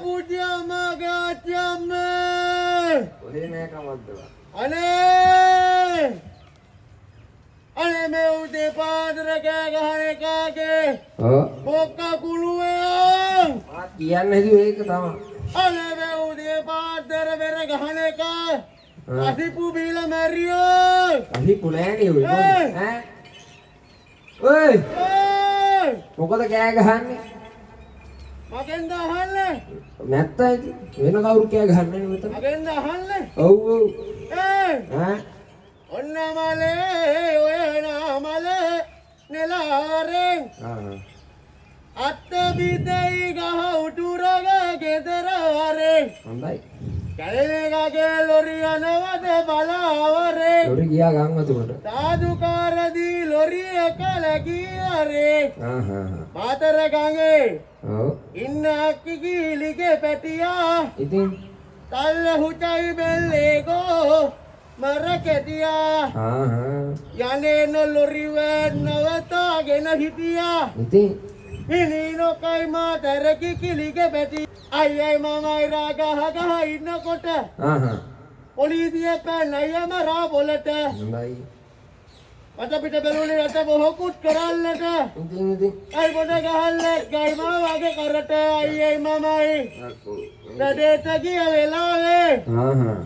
pujiama gacame. ඔහේ නෑ කමක්ද? අනේ මේ උදේ පාන්දර කෑ ගහන එකාගේ ඔව් බොක්ක කුළුවේ ආ කියන්න හිතුවේ ඒක තමයි. අනේ මේ උදේ පාන්දර වෙර ගහන එක අසිපු බීලා මැරියෝ අහිපු නෑනේ ඔය ඈ ඔයි මොකද කෑ ගහන්නේ? මගෙන්ද අහන්නේ නැත්තයි වෙන කවුරු කෑ ගහන්නේ මෙතන? මගෙන්ද අහන්නේ ඔව් ඔව් ඈ ඔන්න මලේ ඔය නාමලේ නෙලාරෙන් අත්ත බිදයි ගහ උටුරග ගෙදරවරේ හොඳයි. කැලේගගේ ලොරි යනවද බලාවරේ ලොරි ගියා ගම්වතුරට. සාදුකාරදී ලොරි එක ලැගියරේ මාතර ගඟේ ඔව් ඉන්න අක්කි කීලිගේ පැටියා ඉතින් තල්ල හුටයි බෙල්ලේගෝ මර කෙටියා යන්නේන ලොරි වෑන් නවතාගෙන හිටියා ඉතින් හිනීනොකයි මාතර කිලිගේ පැටි අයියයි මමයි රා ගහ ඉන්නකොට පොලිසිය පැනයම රා බොලට හොඳයි. මට පිට බැලුනේ රට බොහොකුත් කරන්නට ඉතින් අයි පොඩ ගහල්ල ගයි මා වගේ කරට අයියයි මමයි රඩේට ගිය වෙලාවේ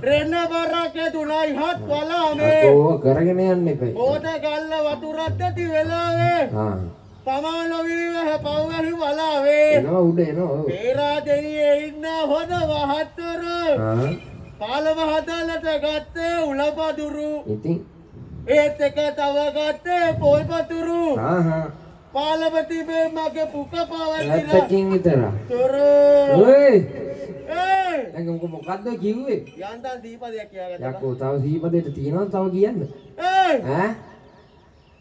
රෙන්න බරක් තුනයි හත් වලාමේ ඕ කරගෙන යන්න එපා. ඕට ගල්ල වතුරත් ඇති වෙලාවේ පමානොවී පව්වැහි වලාවේ එනවා උඩ එනවා. පේරාදෙනියේ ඉන්න හොඳ වහත්තර පාලම හදලට ගත්තේ උලපදුරු ඉතින් ඒත් එක තව ගත්තේ පොල් පතුරු පාලපතිබේ මගේ පුක පවතිලා ඇත්තකින් විතර. ඔයි දැන් මොකද්ද කිව්වේ? යන්තම් දීපදයක් කියාගත්තා. යකෝ තව සීපදෙට තියෙනවා තව කියන්න. ඈ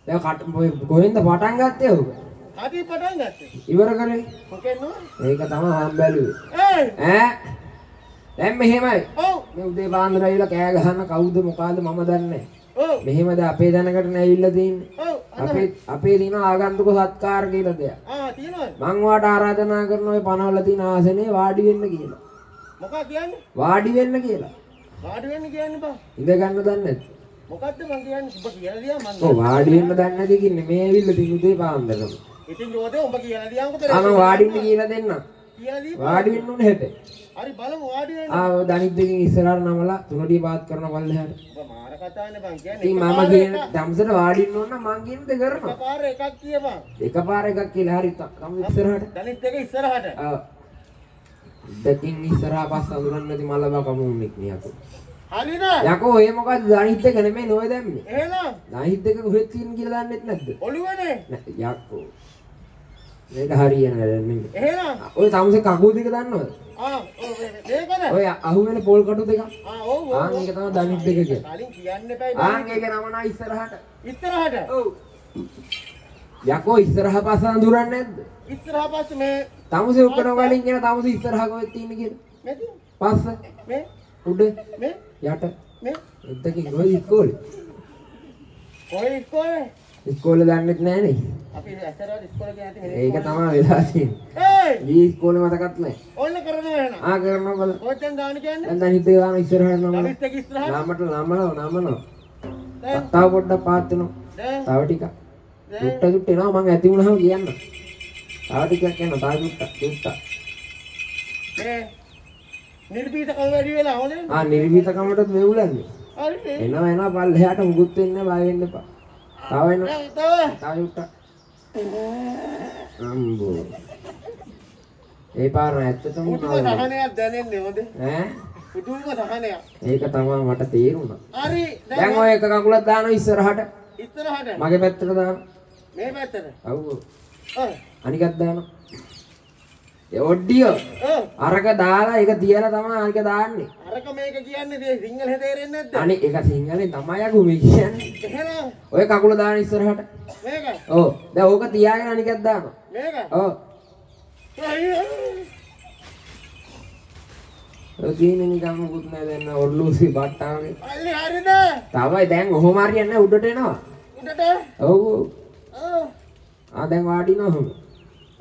දැන් කොහෙන්ද පටන් ගත්තේ ඔබ? අදී පටන් ගත්තේ. ඉවර කරේ. මොකෙන්ද? ඒක තමයි හම්බැලුවේ. ඈ දැන් මෙහෙමයි. ඔව්. මේ උදේ පාන්දර ඇවිල්ලා කෑ ගහන්න කවුද මොකාද මම දන්නේ නැහැ. ඔව්. මෙහෙමද අපේ දැනකට ඇවිල්ලා තියෙන්නේ. ඔව්. අපේ දින ආගන්තුක සත්කාර කියලා දෙයක්. තියෙනවද? මං වාට ආරාධනා කරන ඔය පනවල තියෙන ආසනේ වාඩි වෙන්න කියලා. මොකක්ද කියන්නේ? වාඩි වෙන්න කියලා. වාඩි වෙන්න කියන්නේ බා. ඉඳ ගන්න දන්නේ නැද්ද? මොකද්ද මං කියන්නේ? ඔබ කියලා දියා මං. ඔව් වාඩි වෙන්න දන්නේ නැති කින්නේ මේ ඇවිල්ලා තියෙන උදේ පාන්දරම. ඉතින් රෝදේ ඔබ කියලා දියාන්කෝ පෙරේ. මම වාඩි වෙන්න කියලා දෙන්නම්. කියලා දී. වාඩි වෙන්න ඕනේ හෙට. හරි බලමු වාඩි වෙන්න. දනිත් දෙකකින් ඉස්සරහට නමලා තුනටිය පාත් කරන පල්ලෙහාට. ඔබ මාර කතාවනේ බං කියන්නේ. ඉතින් මම කියන දම්සට වාඩි වෙන්න ඕන නම් මං කියන දේ කරනවා. එකපාර එකක් කියපන්. එකපාර එකක් කියලා හරි තම ඉස්සරහට. දනිත් දෙක ඉස්සරහට. ඔව්. දෙකින් ඉස්සරහා පස්ස අඳුරන්නේ නැති මලබා කමුන්නෙක් නේ යකෝ. හරිද? යකෝ ඔය මොකද්ද දනිත් දෙක නෙමෙයි නෝය දැම්මේ. එහෙනම් දනිත් දෙක කොහෙද තියෙන කියලා දන්නෙත් නැද්ද? ඔළුවනේ. යකෝ. මේක හරියන්නේ නැහැ නෙමෙයි. එහෙනම් ඔය තමුසේ කකුල් දෙක දන්නවද? මේකද? ඔය අහුවෙන පොල් කටු දෙක. ඔව් ඔව්. ආන් ඒක තමයි දනිත් දෙක කියන්නේ. කලින් කියන්න එපා. ආන් ඒක නම නා ඉස්සරහට. ඉස්සරහට. ඔව්. යකෝ ඉස්සරහ පස්ස අඳුරන්නේ නැද්ද? ඉස්සරහ පස්සේ මේ තමුසේ උකන වලින් කියන තමුසේ ඉස්සරහ කොහෙද තියෙන්නේ කියලා. මෙතන. පස්ස මේ උඩ මේ යට මේ එද්දකින් කොහෙද ඉස්කෝලේ? කොයි ඉස්කෝලේ? ඉස්කෝලේ දන්නෙත් නැහැ නේ. අපි ඇතරවල ඉස්කෝලේ ගියා නැති ඒක තමයි වෙලා තියෙන්නේ. ඊ ඉස්කෝලේ මතකත් නැහැ. ඔන්න කරනවා එහෙනම්. කරනවා බල. කොහෙන්ද දාන්න කියන්නේ? දැන් දනිත් දෙක දාන ඉස්සරහට නම. දනිත් දෙක ඉස්සරහට. නාමට නමනවා. තව පොඩ්ඩක් පාත් වෙනවා. තව ටිකක්. චුට්ට එනවා මං ඇති වුණාම කියන්න. තව ටිකක් යනවා. තව චුට්ට. මේ නිර්භීතකම වැඩි වෙලා හොඳේ. නිර්භීතකමටත් මෙවුලන්නේ. හරි. එනවා පල්ලෙහාට මුකුත් වෙන්නේ නැහැ බය වෙන්න එපා. තව එනවා. තව චුට්ට. අම්බෝ. ඒ පාර ඇත්තටම පුදුම සහනයක් දැනෙන්නේ හොඳේ. ඈ? පුදුම සහනයක්. ඒක තමයි මට තේරුණා. හරි. දැන් ඔය එක කකුලක් දානවා ඉස්සරහට. ඉස්සරහට. මගේ පැත්තට දානවා. මේ පැත්තට. ඔව්. ඔව්. අනිකක් දානවා. ඒ ඔඩ්ඩියෝ. ඔව්. අරක දාලා ඒක තියලා තමයි අනික දාන්නේ. අරක මේක කියන්නේ සිංහලෙන් තේරෙන්නේ නැද්ද? අනේ ඒක සිංහලෙන් තමයි අකු මේ කියන්නේ. එහෙනම් ඔය කකුල දාන ඉස්සරහට. මේක. ඔව්. දැන් ඕක තියාගෙන අනිකක් දානවා. මේක. ඔව්. ඔය කියන්නේ නිකන් මොකුත් නෑ දැන් ඔර්ලෝසි බට්ටාගේ. අල්ලි හරිද? තමයි දැන් ඔහොම හරියන්නේ නැහැ උඩට එනවා. උඩට? ඔව්. ඔව්. දැන් වාඩිනවා ඔහොම.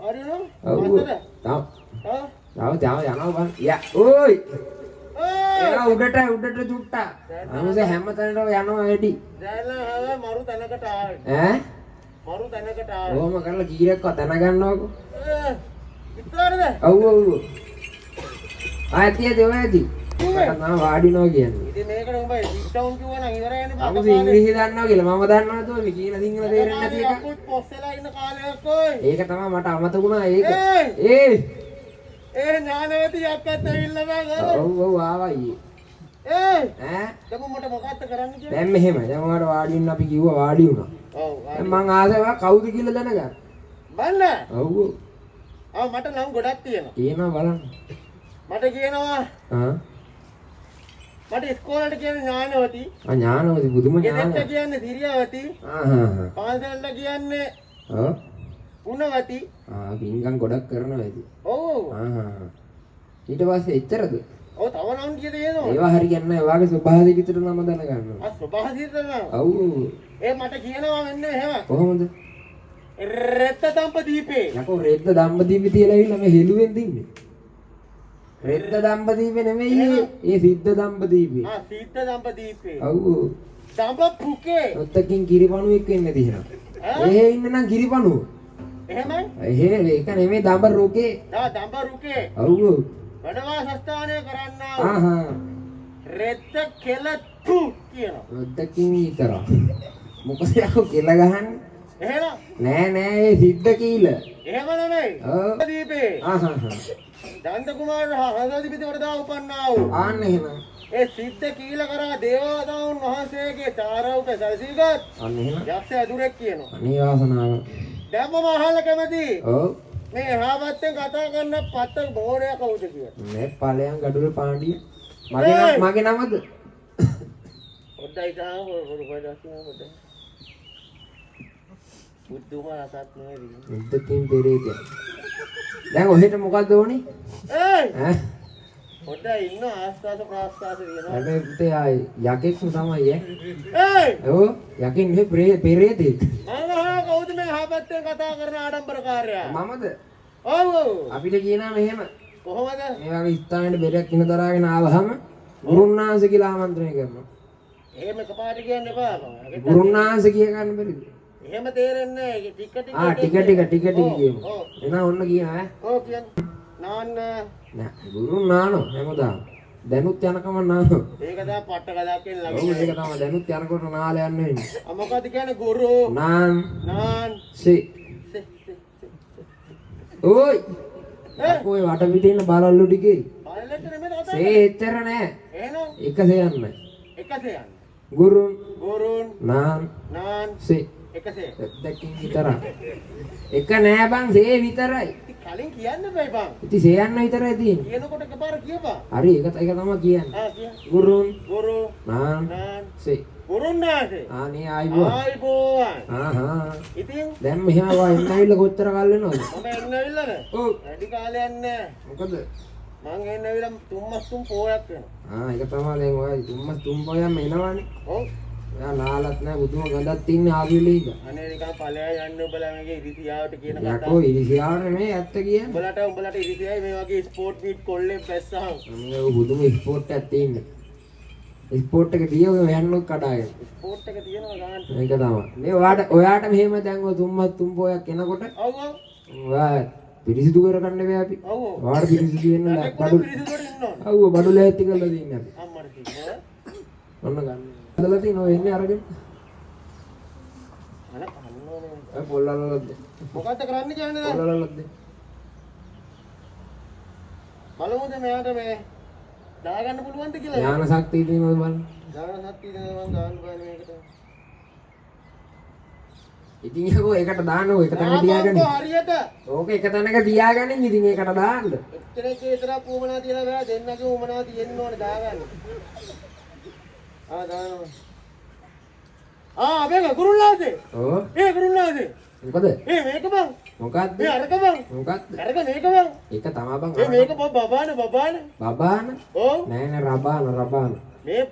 හරිනෝ? ඔව්. මතද? තාම. જાව යනවා බං. යා ඕයි. එනවා උඩට චුට්ටා. අනුසේ හැම තැනටම යනවා වැඩි. දැන්ලා හැම මරු තැනකට ආවේ. ඈ? මරු තැනකට ආවේ. ඕම කරලා කීරක්ව දැනගන්නවකෝ. ඉස්සරහද? ඔව්. ආයතිය දෙවැදි. මට නම් වාඩිනවා කියන්නේ. ඉතින් මේකට උඹ ඩිස්කවුන්ට් කිව්වා නම් ඉවරයිනේ අපි ඉංග්‍රීසි දන්නවා කියලා මම දන්නවද ඔය කියන සිංහල තේරෙන්නේ නැති එක. අපුත් පොස්සලා ඉන්න කාලයක් ඔය. ඒක තමයි මට අමතකුණා ඒක. ඒ ඥානවති යක්කත් ඇවිල්ලා බං අර. ඔව් ආවා ඊයේ. ඈ? දැන් මට මොකක්ද කරන්න කියන්නේ? දැන් මෙහෙම. දැන් ඔයාලට වාඩි වෙන්න අපි කිව්වා වාඩි වුණා. ඔව්. දැන් මං ආසාවක් කවුද කියලා දැනගන්න. බලන්න. ඔව්. මට නම් ගොඩක් තියෙනවා. කියනවා බලන්න. මට කියනවා මට ඉස්කෝලේට කියන්නේ ඥානවති. ඥානවති බුදුම ඥාන. ගෙදරට කියන්නේ සිරියාවති. පාසලට කියන්නේ ඔව්. ගුණවති. පින්කම් ගොඩක් කරනවා ඉතින්. ඔව්. ඊට පස්සේ එච්චරද? ඔව් තව නම් කිය දෙනවා. ඒවා හරියන්නේ නැහැ. ඔයාගේ ස්වභාවය විතර නම දැනගන්නවා. ස්වභාවසිත නම්. ඔව්. මට කියනවා මෙන්න එහෙම. කොහොමද? රෙත්ත දම්පදීපේ. යකෝ රෙද්ද දම්පදීපේ තියලා ඇවිල්ලා මේ හෙළුවෙන් දින්නේ. රෙද්ද දම්පදීපේ නෙමෙයි ඒ සිද්ධ දම්පදීපේ. සිද්ධ දම්පදීපේ. ඔව්. දම්ප පුකේ. ඔත්තකින් කිරිපණුවෙක් වෙන්න තියෙනවා. එහෙ ඉන්න නම් කිරිපණුව. එහෙමයි? ඒක නෙමෙයි දඹ රුකේ. දඹ රුකේ. ඔව්. වනවාස ස්ථානය කරන්නා. රෙද්ද කෙලතු කියනවා. ඔත්තකින් විතරක්. මොකද යකෝ කෙල ගහන්නේ? එහෙනම් නෑ ඒ සිද්ධ කීල. එහෙම නෙමෙයි. ඔව්. දීපේ. දන්ත කුමාර හදවතිපිට වරදා උපන්නා වූ. ආන්න එහෙනම්. ඒ සිද්ධ කීල කරා දේවතාවුන් වහන්සේගේ චාරවක සැලසීගත්. අන්න එහෙනම්. යක්ෂ ඇදුරෙක් කියනවා. අනේ වාසනාව. දැන් මම අහලා කැමති. ඔව්. මේ එහාපැත්තෙන් කතා කරන පත්ත බෝරය කවුද කියලා? මේ ඵලයන් ගඩොල් පාණ්ඩිය. මගේ නමද? ඔද්දයි තාම පොඩ පොඩ බුද්ධම රසත් නෙවෙයි. මුද්දකින් පෙරේද. දැන් ඔහෙට මොකද්ද ඕනේ? ඈ ඔද්දයි ඉන්න ආස්වාද ප්‍රාස්වාද වෙනවා. හැබැයි පුතේ ආයි යකෙක්ම තමයි ඈ. ඔව් යකින් නෙවෙයි පෙරේතෙක්. මම කවුද මේ එහාපැත්තෙන් කතා කරන ආඩම්බරකාරයා? මමද? ඔව් ඔව්. අපිට කියනවා මෙහෙම. කොහොමද? මේ වගේ ස්ථානෙට බෙරයක් ඉන දරාගෙන ආවහම ගුරුන්නාංශ කියලා ආමන්ත්‍රණය කරනවා. එහෙම එකපාරට කියන්න එපා. ගුරුන්නාංශ කිය ගන්න බැරිද? එහෙම තේරෙන්නේ නැහැ. ඒක ටික කියමු. එහෙනම් ඔන්න කියන ඈ. ඔව් කියන්න. නාන්න. නෑ ගුරුන් නානෝ හැමදාම. දැනුත් යනකම නානෝ. ඒක තමයි පට්ට කතාවක් කියන ඔව් ළඟ. ඒක තමයි දැනුත් යනකොට නාල යන්න වෙන්නේ. මොකද කියන්නේ ගුරු නාන් නාන් සි. ඔයි. ඔය වට පිටේ ඉන්න බලල්ලු ටිකේ. බලලට නෙමෙයි කතා. සේ එච්චර නෑ. එහෙනම් එකසේ යන්න. එකසේ යන්න. ගුරුන් නාන් නාන් සි. එකසේ. දෙකකින් විතරයි. එක නෑ බං සේ විතරයි. කලින් කියන්න බෑ බං. ඉතින් සේ යන්න විතරයි තියෙන්නේ. කියනකොට එකපාර කියපන්. හරි ඒක තමයි කියන්නේ. කියන්න. ගුරු නාන් නාන් සි. ගුරුන් නාසේ. ආනේ ආයිබෝවන්. ඉතින් දැන් මෙහෙම වා එන්න ඇවිල්ලා කොච්චර කල් වෙනවද? මම එන්න ඇවිල්ලාද? ඔව්. වැඩි කාලයක් නෑ. මොකද? මං එන්න ඇවිල්ලා තුන් පෝයක් වෙනවා. ඒක තමයි දැන් ඔය තුන් පොයම් එනවනේ. ඔව්. එයා නාලත් නෑ බුදුම ගඳක් තින්නේ ආවිලේද. අනේ නිකන් ඵලයා යන්න ඔබලා මේකේ ඉරිසියාවට කියන කතාව. යකෝ ඉරිසියාවට නෙමෙයි ඇත්ත කියන්නේ. උඹලට ඉරිසියයි මේ වගේ ස්පෝර්ට් මීට් කොල්ලෙන් පැස්සහම. මේ බුදුම ස්පෝර්ට් එකක් තියෙන්නේ. ස්පෝර්ට් එක දියෝ යන්නොත් කඩාගෙන. ස්පෝර්ට් එක තියෙනවා ගන්න. ඒක තමයි. මේ ඔයාට මෙහෙම දැන් ඔය තුන් පොයක් එනකොට ඔව් ඔව්. ඔයා පිරිසිදු කරගන්න බෑ අපි. ඔව් ඔව්. ඔයාට පිරිසිදු වෙන්න බඩු. පිරිසිදුවට ඉන්නවා. ඔව් බඩු ලෑස්ති කරලා දෙන්නේ අපි. අම්මට කිව්වා. ඔන්න ගන්න. හදලා තියෙනවා එන්නේ අරගෙන. අන කන්නෝනේ. ඔය පොල්ලලලද. මොකද්ද කරන්න කියන්නේ දැන්? පොල්ලලලද. බලමුද මෙයාට මේ දාගන්න පුළුවන්ද කියලා? ඥාන ශක්තිය තියෙනවද බලන්න. දාගන්න ශක්තිය දෙනවා මම දාන්න බෑ මේකට. ඉතින් යකෝ ඒකට දාන්න ඔය එක තැනක තියාගන්න. හරියට. ඕක එක තැනක තියාගන්න ඉතින් ඒකට දාන්න. එක්තරේ කේතරක් උමනා තියලා බෑ දෙන්නගේ උමනා තියෙන්න ඕනේ දාගන්න. දානවා. මේක ගුරුල්ලාසේ. ඔව්. ගුරුල්ලාසේ. මොකද? මේක බං. මොකද්ද? අරක බං. මොකද්ද? අරක මේක බං. ඒක තමයි බං. මේක බබාන. බබාන? ඔව්. නෑ රබාන. මේ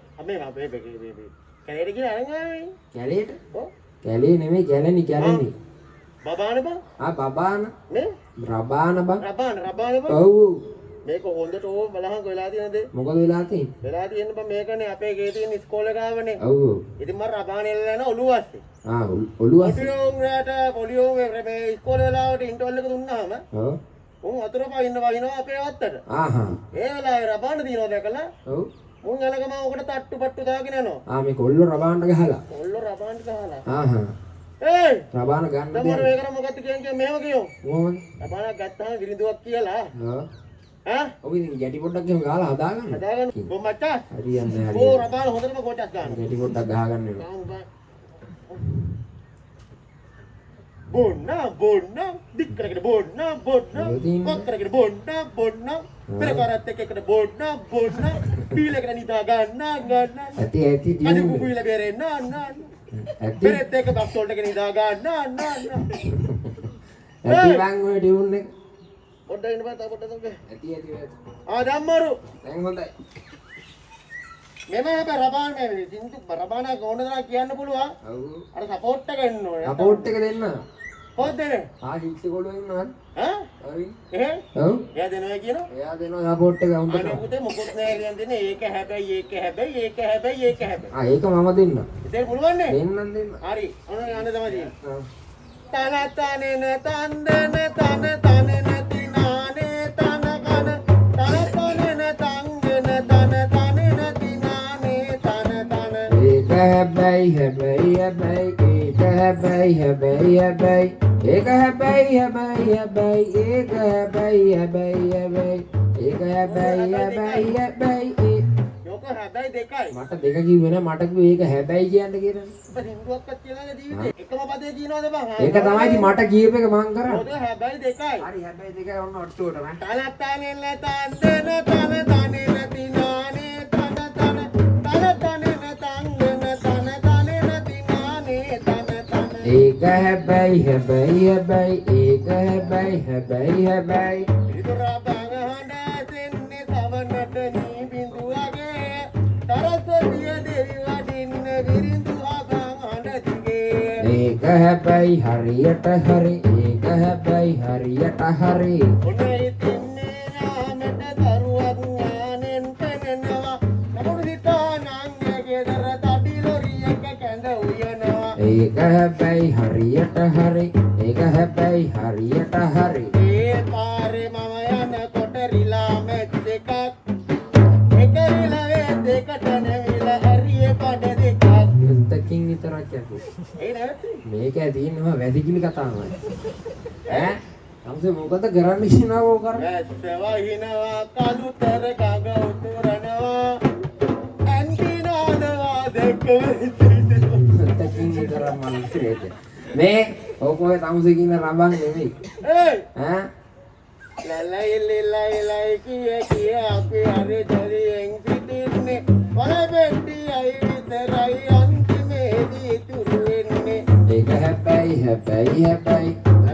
කැලේට ගිහලා අරන් ආවේ. කැලේට? ඔව්. කැලේ නෙමෙයි කැලණි. බබාන බං. බබාන. නේ? රබාන බං. රබාන බං. ඔව්. මේක හොඳට ඕ බලහන් වෙලා තියෙනද? මොකද වෙලා තියෙන්නේ? වෙලා තියෙන්නේ බං මේකනේ අපේ ගේ තියෙන ඉස්කෝලේ ගාවනේ. ඔව්. ඉතින් මම රබානෙල්ල යන ඔළුව ඇස්සේ. ඔළුව ඇස්සේ. පොලියෝ මේ ඉස්කෝලේ වෙලාවට ඉන්ටර්වල් එක දුන්නාම ඔව්. උන් වතුර වහිනවා අපේ වත්තට. ඒ වෙලාවේ රබාන දිනව දැකලා ඔව්. උන් යන ගම ඔකට තට්ටු පට්ටු දාගෙන යනවා. මේ කොල්ලෝ රබාන්න ගහලා. කොල්ලෝ රබාන්න ගහලා. ඒ රබාන ගන්න දෙයක්. තමයි මේක මොකක්ද කියන්නේ මේව කියෝ. මොකද? රබාන ගත්තාම විරිඳුවක් කියලා. ඔව් ඉතින් ගැටි පොඩ්ඩක් එහෙම ගාලා හදාගන්න. බොම්මච්චා. හරියන්නේ හරි. ඕ රබාන හොඳටම කොටක් ගන්න. ගැටි පොඩ්ඩක් ගහගන්න වෙනවා. බොන්න දික්කරකට බොන්න කොක්කරකට බොන්න පෙරකාරත් එක්කකට බොන්න පීලකට නිදා ගන්න ඇති අද කුකුයිල බෙරෙන්න පෙරෙත් එක්ක බස් වලට නිදා ගන්න ඇති බං ඔය ටියුන් එක පොඩ්ඩක් ඉන්න බෑ පොඩ්ඩක් ඇති දැම්මරු දැන් හොඳයි මෙම හැබැයි රබාන මේ සින්දු රබාන කොහොමද කියන්න පුළුවන් ඔව් අර සපෝට් එක එන්න ඕනේ සපෝට් එක දෙන්න කොහොමද දෙන්නේ හිටි කොළුව ඉන්නවද හරි ඔව් එයා දෙනවා කියනවා එයා දෙනවා සපෝට් එක උන්ට අනේ පුතේ මොකොත් නෑ කියන දෙන්නේ ඒක හැබැයි ඒක ඒක මම දෙන්න ඉතින් පුළුවන් නේ දෙන්න හරි ඔන්න යන්න තමයි තියෙන්නේ තන තනෙන තන්දන තන තනෙන තිනානේ තන කන තන තනෙන තංගෙන තන තනෙන තිනානේ තන තන ඒක හැබැයි ඒක හැබැයි ඒක හැබැයි යෝක හැබැයි දෙකයි මට දෙක කිව්වේ නෑ මට කිව්වේ ඒක හැබැයි කියන්න කියලා ඔබ හින්දුවක්වත් කියලා නේද ජීවිතේ එකම පදේ කියනවද බං ඒක තමයි ඉතින් මට කියප එක මං කරන්නේ ඔතන හැබැයි දෙකයි හරි හැබැයි දෙකයි ඔන්න ඔට්ටුවට මම තනතනෙන තන්දන තන තනෙන තිනානේ තන තන තන තනෙන තංගෙන තන තනෙන තිනානේ තන තන ඒක හැබැයි ඒක හැබැයි ඉදුරා බං හඬ දෙන්නේ සවනට නී බිඳුවගේ තරසදිය දෙවි වඩින්න විරිඳු අබං හඬ දිගේ ඒක හැබැයි හරියට හරි ඒක හැබැයි හරියට හරි ඔනේ තින්නේ නාමෙට දරුවක් ඥානෙන් පෙනෙනවා නමුත් හිතානංගේ ගෙදර තඩි ලොරියක කැඳ උයනවා ඒක හැබැයි හරියට හරි ඒක හැබැයි හරියට හරි ඒ පාරේ මම යනකොට රිලා මෙත් දෙකක් එක රිලාවේ දෙකට නැවිලා හරිය පඩ දෙකක් දෙකකින් විතරක් යකෝ ඒ නැති මේක ඇදින්නවා වැසිකිලි කතාවයි අම්සේ මොකද කරන්න කියනවා ඕක කර වැස්සවා හිනවා කලුතර ගඟ උතුරනවා ඇන්ටිනානවා දෙකම දෙකකින් විතර මල්ලේද මේ ඕක ඔය අම්සේ කියන රබන් නෙමෙයි ලලයි කිය අපි හරි දරියෙන් සිටින්නේ වල බෙට්ටි අයි විතරයි අන්තිමේදී තුරු වෙන්නේ ඒක හැබැයි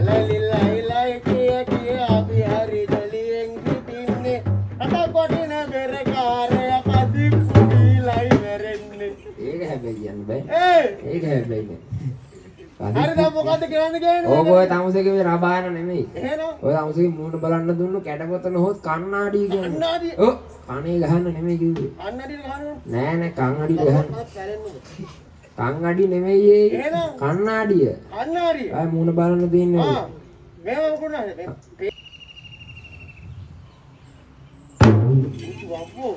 ලලයි කිය අපි හරි දරියෙන් සිටින්නේ අත කොටින බෙර කාර්ය කදිප් කුඩීලයි වෙරෙන්නේ ඒක හැබැයි කියන්න බෑ ඒක හැබැයි නෑ හරි දැන් මොකද්ද කියන්නේ ඕක ඔය තමුසේගේ මේ රබාන නෙමෙයි එහෙනම් ඔය තමුසේගේ මූණ බලන්න දුන්නු කැඩපතන හොත් කන්නාඩි කියන්නේ කන්නාඩි ඔව් කනේ ගහන්න නෙමෙයි කිව්වේ අන්නඩි ගහනවා නෑ කන් අඩි ගහන්න කන් අඩි නෙමෙයි ඒ එහෙනම් කන්නාඩිය අන්නඩි ආ මූණ බලන්න දෙන්නේ මේව මොකද වප්පෝ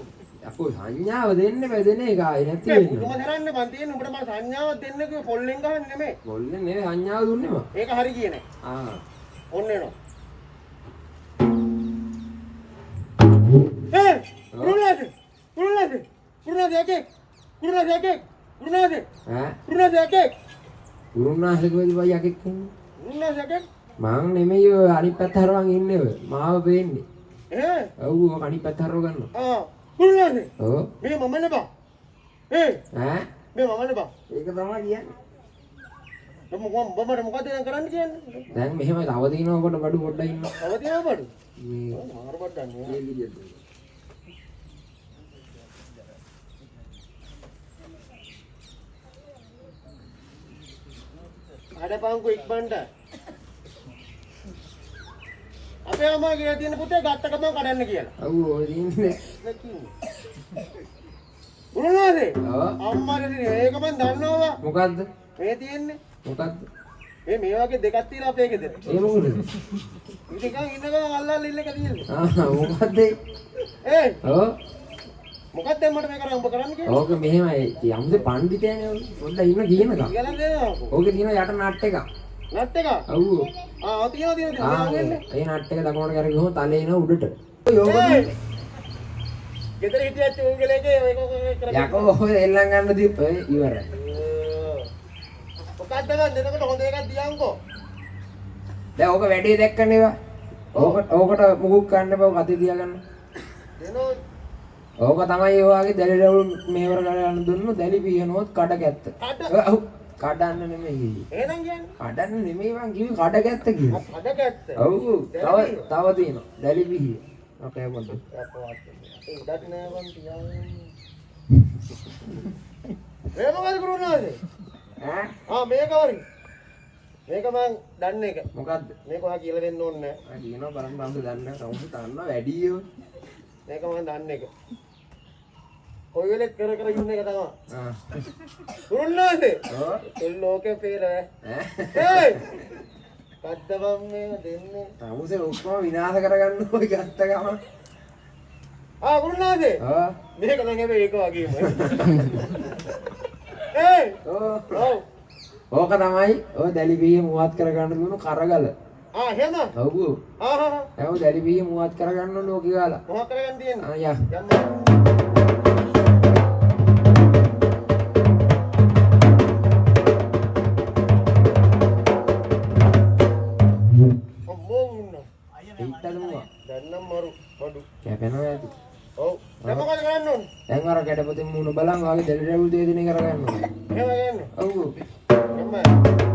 අපෝ සංඥාව දෙන්න බැදෙන එක ආයි නැති මේ වෙන්න පුදුම කරන්න මන් තියෙන්නේ උඹට මම සංඥාවක් දෙන්න කිව්ව පොල්ලෙන් ගහන්නේ නෙමෙයි මොල්ලේ නේ සංඥාව දුන්නේ මම ඒක හරි කියන්නේ ඔන්න එනවා කුරුනාද එකේ කුරුනාහෙක වෙදි බයි යකෙක් ඉන්නේ කුරුනාද එකේ මං නෙමෙයි ඔය අනිත් පැත්ත හරවන් ඉන්නේ ඔය මාව පේන්නේ ඔව් ඔය අනිත් පැත්ත හරව ගන්නවා කුරුනාද ඔව් මේ මම නෙබා මේ මම නෙබා ඒක තමයි කියන්නේ බොම්බට මොකද දැන් කරන්න කියන්නේ දැන් මෙහෙම තව දිනවකට බඩු පොඩ්ඩක් ඉන්නවා තව තියෙනව බඩු මේ මාර බඩන්නේ මේ විදියට අඩපංකු ඉක්මනට අපේ අපේ අම්මා කියලා තියෙන පුතේ ගත්ත ගමන් කඩන්න කියලා. ඔව් ඔය දින්නේ. ගුරුනාථේ ඔව් අම්මාට මේක මන් දන්නවා. මොකද්ද? මේ තියෙන්නේ. මොකද්ද? මේ වගේ දෙකක් තියෙනවා අපේ ගෙදර. ඒ මොකද? ඉතින් ඉන්න ගමන් අල්ලල්ලා ඉල්ල එක තියෙන්නේ. මොකද්ද? ඒ ඔව් මොකක්ද මට මේක උඹ කරන්න කියන්නේ? ඕක මෙහෙමයි යම්ද පඬිතයනේ ඔය. පොඩ්ඩක් ඉන්න කියනකම්. කියලා දෙනවා. ඕකේ තියෙන යට නට් එක. නට් එක? ඔව්. තියෙනවා. ඒ නට් එක දකුණට කරගෙන ගිහම තලේ එන උඩට. ගෙදර හිටියත් උන්ගලේගේ ඔය කරගෙන යකෝ ඔය එල්ලන් ගන්න දීප ඉවරයි. මොකක්ද ගන්න එතකොට හොඳ එකක් දියන්කෝ. දැන් ඕක වැඩේ දැක්කනේ ඒවා. ඕකට මුකුත් ගන්න බෑ කතේ තියාගන්න. එනෝ ඕක තමයි ඒ වගේ දැලි රවුල් මේවර ගන්න දුන්නු දැලි පියනොත් කඩ ගැත්ත. ඔව් කඩන්න නෙමෙයි. එහෙනම් කියන්නේ කඩන්න නෙමෙයි මං කිව්වේ කඩ ගැත්ත කියලා. අදක ඇත්ත. ඔව් තව තියෙනවා දැලි පිහිය. අපේ මොකද? ඒ උඩට නෑ වන් තියන්නේ. මේ මොකද කරුණාද? මේක වරි. මේක මං දන්න එක. මොකද්ද? මේක ඔයා කියලා දෙන්න ඕනේ නෑ. ආ කියනවා බලන්න බම්ද දන්නේ නැහැ. කවුද දන්නවා වැඩි ඒව. මේක මං දන්න එක. කොයි වෙලෙත් කර ඉන්න එක තමයි. කරුණාද? ඔව්. ලෝකේ පෙර. ඒ පද්දවම් මේ දෙන්නේ. තමුසේ ඔක්කොම විනාශ කරගන්න ඔය ගත්ත ගම. කරුණාද? මේක නම් හැබැයි ඒක වගේම. ඔව්. ඕක තමයි ඔය දැලි පිහිය මුවත් කරගන්න දුන්නු කරගල. එහෙම? ඔව්. ඔව් දැලි පිහිය මුවත් කරගන්න ඕන ඕක ගාලා. මොකක් කරගන්න තියෙන්නේ? යා. දැන්නම් මරු බඩු. කැපෙනවා ඇති. ඔව්. දැන් මොකද කරන්න ඕනේ? දැන් අර කැඩපතින් මූණ බලන් වාගේ දැලි රැවුල් දෙදිනේ කරගන්න ඕනේ. එහෙම ගන්න. ඔව්. එම්ම.